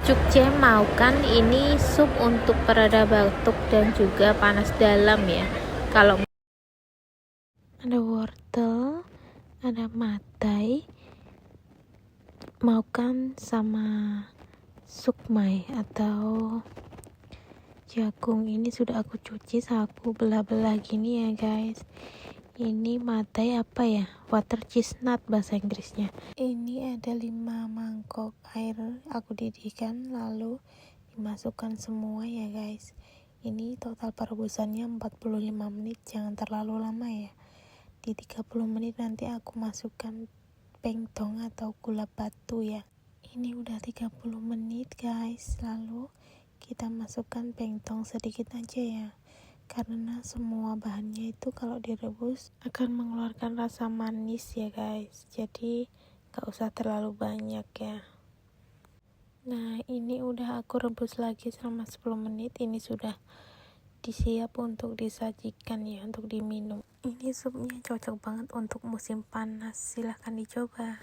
Cukce mau kan ini sup untuk pereda batuk dan juga panas dalam ya. Kalau ada wortel, ada matai, mau kan sama sukmai atau jagung. Ini sudah aku cuci, aku belah-belah gini ya guys. Ini matai apa ya, water chestnut bahasa Inggrisnya. Ini ada 5 mangkok air aku didihkan, lalu dimasukkan semua ya guys. Ini total perebusannya 45 menit, jangan terlalu lama ya. Di 30 menit nanti aku masukkan pengtong atau gula batu ya. Ini udah 30 menit guys, lalu kita masukkan pengtong sedikit aja ya, karena semua bahannya itu kalau direbus akan mengeluarkan rasa manis ya guys, jadi gak usah terlalu banyak ya. Nah ini udah aku rebus lagi selama 10 menit, ini sudah disiap untuk disajikan ya, untuk diminum. Ini supnya cocok banget untuk musim panas, silahkan dicoba.